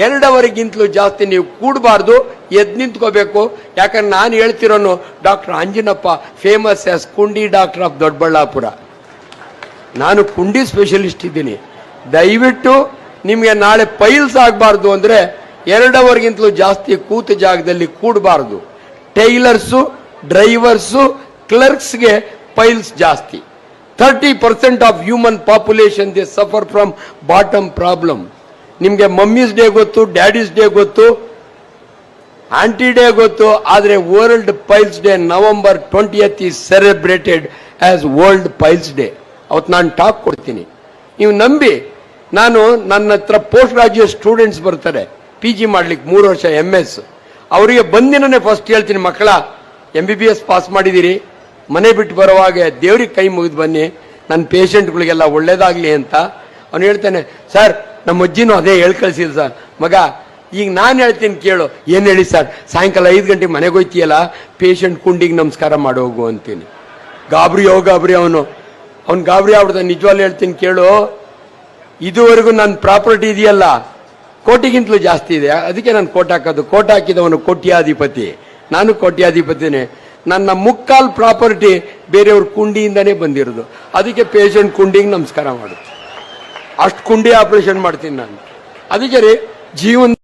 2 ಜಾಸ್ತಿ ನೀವು ಕೂಡಬಾರ್ದು, ಎದ್ದು ನಿಂತ್ಕೋಬೇಕು. ಯಾಕಂದ್ರೆ ನಾನು ಹೇಳ್ತಿರೋನು ಡಾಕ್ಟರ್ ಅಂಜನಪ್ಪ, ಫೇಮಸ್ ಆಸ್ ಕುಂಡಿ ಡಾಕ್ಟರ್ ಆಫ್ ದೊಡ್ಡಬಳ್ಳಾಪುರ. ನಾನು ಕುಂಡಿ ಸ್ಪೆಷಲಿಸ್ಟ್ ಇದ್ದೀನಿ. ದಯವಿಟ್ಟು ನಿಮಗೆ ನಾಳೆ ಪೈಲ್ಸ್ ಆಗಬಾರ್ದು ಅಂದ್ರೆ 2 ಜಾಸ್ತಿ ಕೂತ ಜಾಗದಲ್ಲಿ ಕೂಡಬಾರ್ದು. ಟೈಲರ್ಸು, ಡ್ರೈವರ್ಸು, ಕ್ಲರ್ಕ್ಸ್ಗೆ ಪೈಲ್ಸ್ ಜಾಸ್ತಿ. 30% of human population they suffer from bottom problem. ನಿಮಗೆ ಮಮ್ಮೀಸ್ ಡೇ ಗೊತ್ತು, ಡ್ಯಾಡೀಸ್ ಡೇ ಗೊತ್ತು, ಆಂಟಿ ಡೇ ಗೊತ್ತು, ಆದರೆ world piles day November 20th is celebrated as world piles day. ಅವತ್ತು ನಾನು ಟಾಕ್ ಕೊಡ್ತೀನಿ, ನೀವು ನಂಬಿ. ನನ್ನ ಹತ್ರ ಪೋಸ್ಟ್ ಗ್ರಾಜ್ಯುಯೇಟ್ ಸ್ಟೂಡೆಂಟ್ಸ್ ಬರ್ತಾರೆ PG ಮಾಡ್ಲಿಕ್ಕೆ 3 ವರ್ಷ MS. ಅವರಿಗೆ ಬಂದಿನೇ ಫಸ್ಟ್ ಹೇಳ್ತೀನಿ, ಮಕ್ಕಳ MBBS ಪಾಸ್ ಮಾಡಿದಿರಿ, ಮನೆ ಬಿಟ್ಟು ಬರುವಾಗ ದೇವ್ರಿಗೆ ಕೈ ಮುಗಿದು ಬನ್ನಿ, ನನ್ನ ಪೇಷಂಟ್ಗಳಿಗೆಲ್ಲ ಒಳ್ಳೇದಾಗ್ಲಿ ಅಂತ. ಅವನು ಹೇಳ್ತಾನೆ, ಸರ್ ನಮ್ಮ ಅಜ್ಜಿನೂ ಅದೇ ಹೇಳ್ ಕಳ್ಸಿದ್ರು ಸರ್. ಮಗ ಈಗ ನಾನು ಹೇಳ್ತೀನಿ ಕೇಳು. ಏನು ಹೇಳಿ ಸರ್? ಸಾಯಂಕಾಲ 5 ಗಂಟೆಗೆ ಮನೆಗೆ ಹೋಯ್ತೀಯಲ್ಲ, ಪೇಷಂಟ್ ಕುಂಡಿಗೆ ನಮಸ್ಕಾರ ಮಾಡೋಗು ಅಂತೀನಿ. ಗಾಬರಿ ಅವನು ಗಾಬರಿ ಆಗ್ಬಿಡ್ತಾನೆ. ನಿಜವಾಗ್ಲೂ ಹೇಳ್ತೀನಿ ಕೇಳು, ಇದುವರೆಗೂ ನನ್ನ ಪ್ರಾಪರ್ಟಿ ಇದೆಯಲ್ಲ ಕೋಟಿಗಿಂತಲೂ ಜಾಸ್ತಿ ಇದೆ, ಅದಕ್ಕೆ ನಾನು ಕೋಟ್ ಹಾಕೋದು. ಕೋಟ್ ಹಾಕಿದವನು ಕೋಟ್ಯಾಧಿಪತಿ, ನಾನು ಕೋಟ್ಯಾಧಿಪತಿನೇ. ನನ್ನ ಮುಕ್ಕಾಲ್ ಪ್ರಾಪರ್ಟಿ ಬೇರೆಯವ್ರ ಕುಂಡಿಯಿಂದನೇ ಬಂದಿರೋದು, ಅದಕ್ಕೆ ಪೇಷಂಟ್ ಕುಂಡಿಗೆ ನಮಸ್ಕಾರ ಮಾಡು. ಅಷ್ಟು ಕುಂಡಿ ಆಪರೇಷನ್ ಮಾಡ್ತೀನಿ ನಾನು. ಅದಕ್ಕೆ ರೀ ಜೀವನ